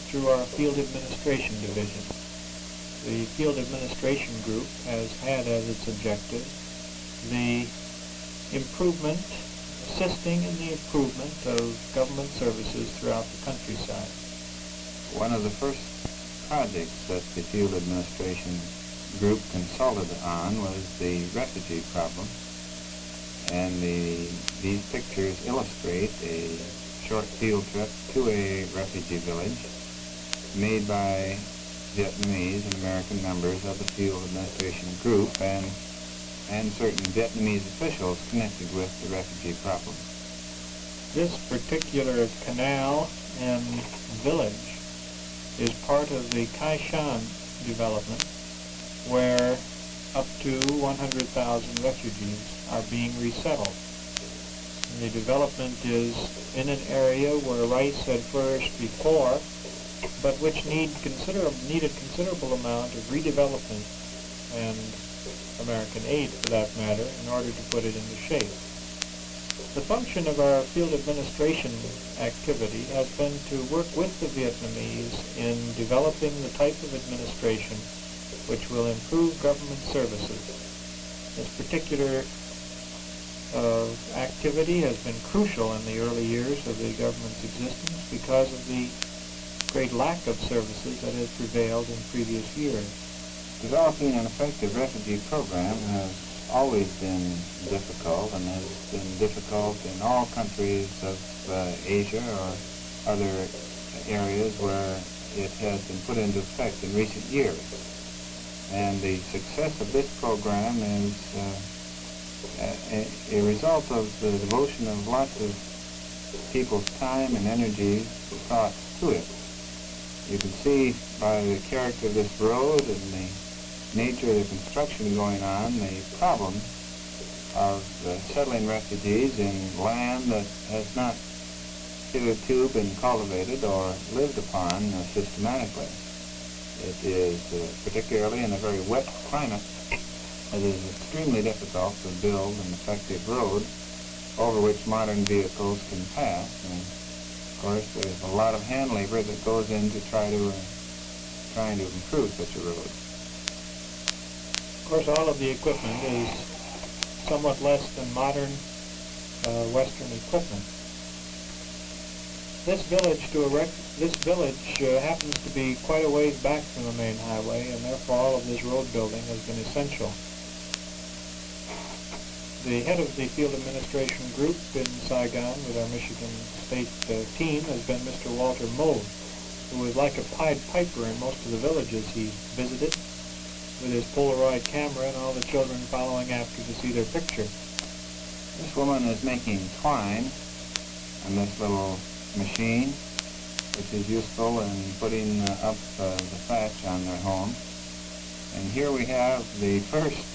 through our Field Administration Division. The Field Administration Group has had as its objective the improvement, assisting in the improvement of government services throughout the countryside. One of the first projects that the Field Administration Group consulted on was the refugee problem, and these pictures illustrate a short field trip to a refugee village made by Vietnamese and American members of the Field Administration Group and certain Vietnamese officials connected with the refugee problem. This particular canal and village is part of the Kai Shan development, where up to 100,000 refugees are being resettled. And the development is in an area where rice had flourished before, but which needed considerable amount of redevelopment and American aid, for that matter, in order to put it into shape. The function of our field administration activity has been to work with the Vietnamese in developing the type of administration which will improve government services. This particular activity has been crucial in the early years of the government's existence because of the great lack of services that has prevailed in previous years. Developing an effective refugee program has always been difficult, and has been difficult in all countries of Asia or other areas where it has been put into effect in recent years. And the success of this program is a result of the devotion of lots of people's time and energy thought to it. You can see by the character of this road and the nature of the construction going on, the problem of settling refugees in land that has not hitherto been cultivated or lived upon systematically. It is, particularly in a very wet climate, it is extremely difficult to build an effective road over which modern vehicles can pass. And of course, there's a lot of hand labor that goes into trying to improve such a road. Of course, all of the equipment is somewhat less than modern Western equipment. This village happens to be quite a ways back from the main highway, and therefore all of this road building has been essential. The head of the Field Administration Group in Saigon with our Michigan State team has been Mr. Walter Moe, who is like a Pied Piper in most of the villages he's visited, with his Polaroid camera and all the children following after to see their picture. This woman is making twine on this little machine, which is useful in putting up the thatch on their home. And here we have the first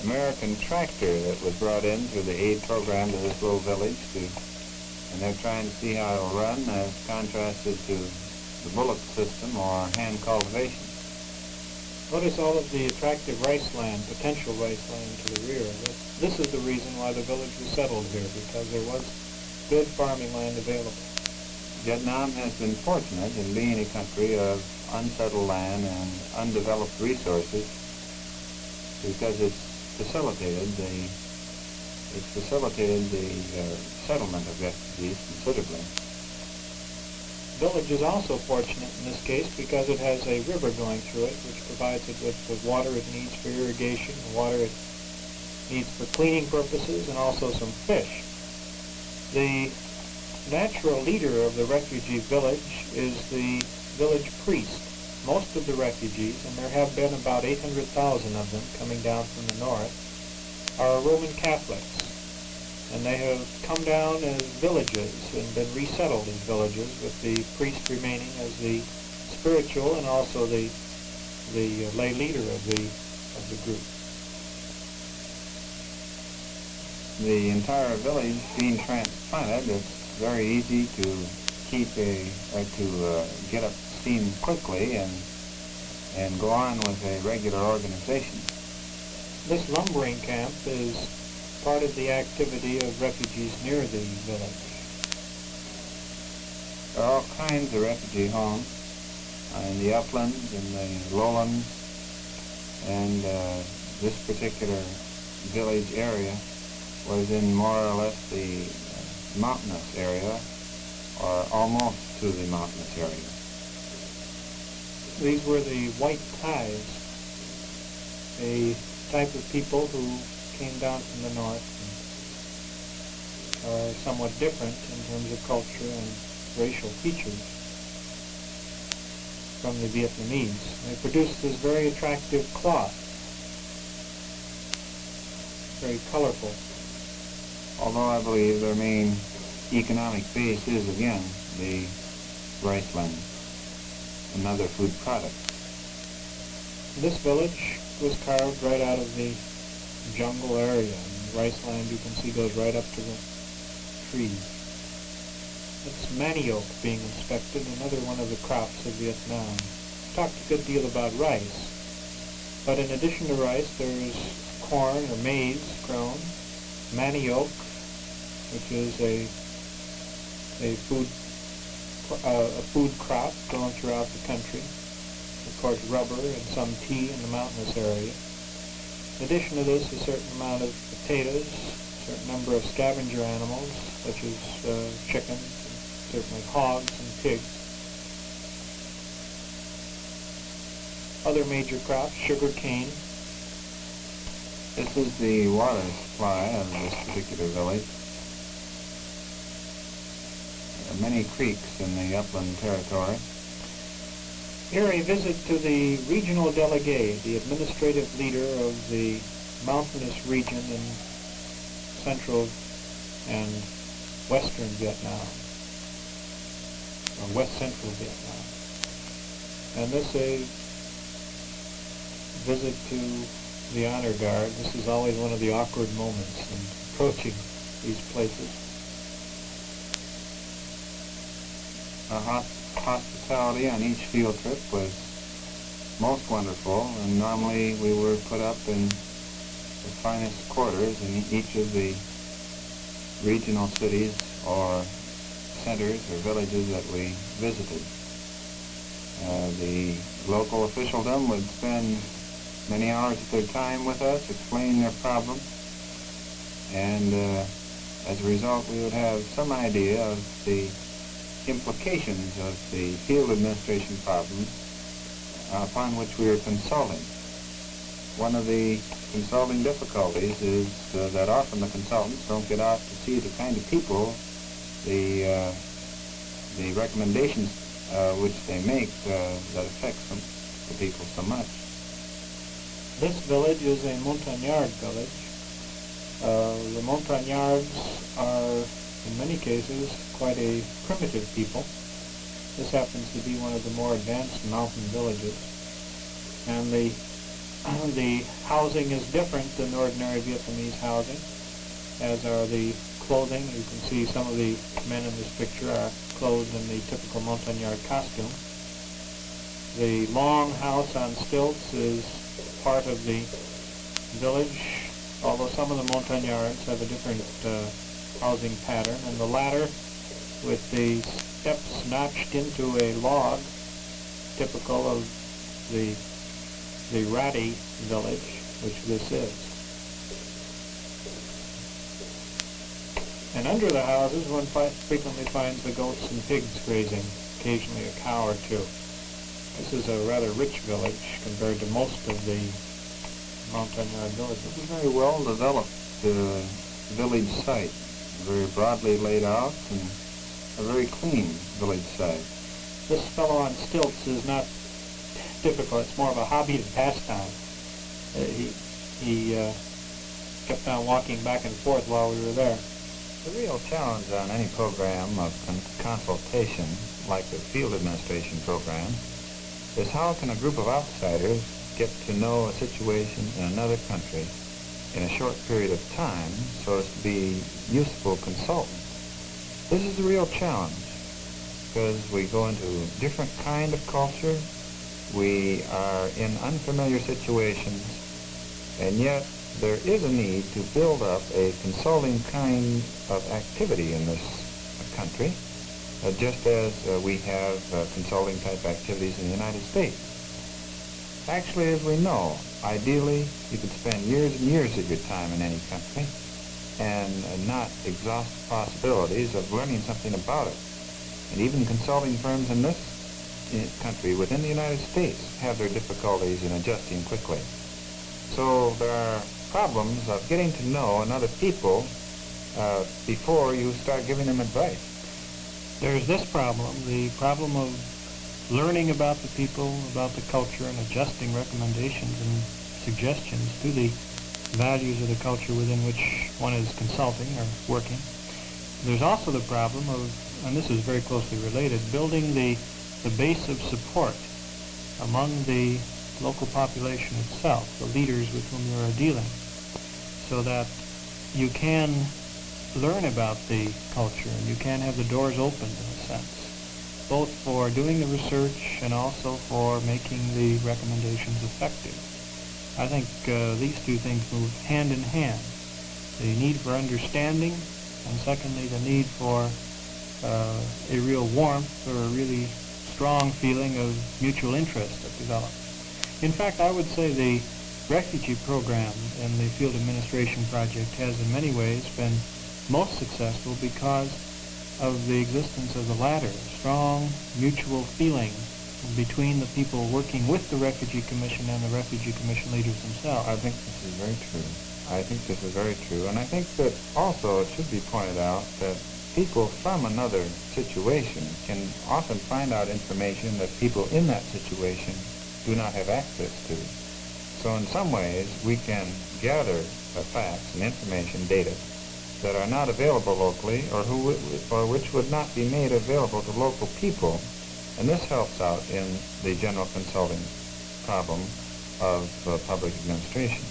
American tractor that was brought in through the aid program to this little village, and they're trying to see how it'll run as contrasted to the bullock system or hand cultivation. Notice all of the attractive rice land, potential rice land to the rear. This is the reason why the village was settled here, because there was good farming land available. Vietnam has been fortunate in being a country of unsettled land and undeveloped resources because it's facilitated the settlement of refugees considerably. The village is also fortunate in this case because it has a river going through it, which provides it with the water it needs for irrigation, the water it needs for cleaning purposes, and also some fish. The natural leader of the refugee village is the village priest. Most of the refugees, and there have been about 800,000 of them coming down from the north, are Roman Catholics. And they have come down as villages and been resettled as villages, with the priest remaining as the spiritual and also the lay leader of the group. The entire village being transplanted, it's very easy to get up steam quickly and go on with a regular organization. This lumbering camp is part of the activity of refugees near the village. There are all kinds of refugee homes in the uplands, in the lowlands, and this particular village area was in more or less the mountainous area, or almost to the mountainous area. These were the white Thais, a type of people who came down from the north and are somewhat different in terms of culture and racial features from the Vietnamese. They produced this very attractive cloth, very colorful. Although I believe their main economic base is, again, the rice land, another food product. This village was carved right out of the jungle area, and the rice land you can see goes right up to the trees. It's manioc being inspected, another one of the crops of Vietnam. Talked a good deal about rice, but in addition to rice there's corn or maize grown, manioc, which is a food crop grown throughout the country. Of course, rubber and some tea in the mountainous area. In addition to this, a certain amount of potatoes, a certain number of scavenger animals, such as chickens, and certainly hogs and pigs. Other major crops, sugar cane. This is the water supply of this particular village. There are many creeks in the upland territory. Here a visit to the regional delegate, the administrative leader of the mountainous region in central and western Vietnam, or west central Vietnam. And this a visit to the honor guard. This is always one of the awkward moments in approaching these places. Hospitality on each field trip was most wonderful, and normally we were put up in the finest quarters in each of the regional cities or centers or villages that we visited. The local officialdom would spend many hours of their time with us, explaining their problems, and as a result we would have some idea of the implications of the field administration problems upon which we were consulting. One of the consulting difficulties is that often the consultants don't get out to see the kind of people the recommendations which they make that affects the people so much. This village is a montagnard village. The montagnards are, in many cases, quite a primitive people. This happens to be one of the more advanced mountain villages. And the housing is different than ordinary Vietnamese housing, as are the clothing. You can see some of the men in this picture are clothed in the typical montagnard costume. The long house on stilts is part of the village, although some of the montagnards have a different housing pattern, and the ladder with the steps notched into a log, typical of the ratty village, which this is. And under the houses one frequently finds the goats and pigs grazing, occasionally a cow or two. This is a rather rich village compared to most of the montagnard villages. It's a very well developed village site, very broadly laid out, and a very clean village site. This fellow on stilts is not typical. It's more of a hobby and pastime. He kept on walking back and forth while we were there. The real challenge on any program of consultation, like the field administration program, is how can a group of outsiders get to know a situation in another country in a short period of time so as to be useful consultants. This is the real challenge, because we go into different kind of culture, we are in unfamiliar situations, and yet there is a need to build up a consulting kind of activity in this country just as we have consulting-type activities in the United States. Actually, as we know, ideally, you could spend years and years of your time in any country and not exhaust the possibilities of learning something about it. And even consulting firms in this country, within the United States, have their difficulties in adjusting quickly. So there are problems of getting to know another people before you start giving them advice. There's this problem, the problem of learning about the people, about the culture, and adjusting recommendations and suggestions to the values of the culture within which one is consulting or working. There's also the problem of, and this is very closely related, building the base of support among the local population itself, the leaders with whom you are dealing, so that you can learn about the culture and you can have the doors opened in a sense, both for doing the research and also for making the recommendations effective. I think these two things move hand in hand. The need for understanding, and secondly, the need for a real warmth or a really strong feeling of mutual interest that develops. In fact, I would say the refugee program in the Field Administration Project has in many ways been most successful because of the existence of the latter, strong mutual feeling between the people working with the Refugee Commission and the Refugee Commission leaders themselves. I think this is very true. I think this is very true. And I think that also it should be pointed out that people from another situation can often find out information that people in that situation do not have access to. So in some ways, we can gather facts and information, data, that are not available locally or which would not be made available to local people. And this helps out in the general consulting problem of public administration.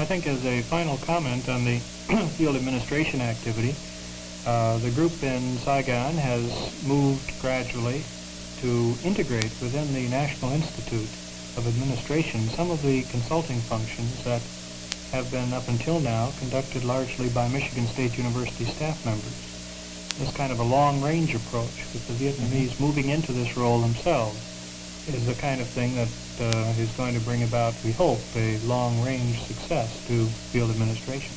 I think as a final comment on the field administration activity, the group in Saigon has moved gradually to integrate within the National Institute of Administration some of the consulting functions that have been up until now conducted largely by Michigan State University staff members. This kind of a long-range approach with the Vietnamese moving into this role themselves is the kind of thing that is going to bring about, we hope, a long-range success to field administration.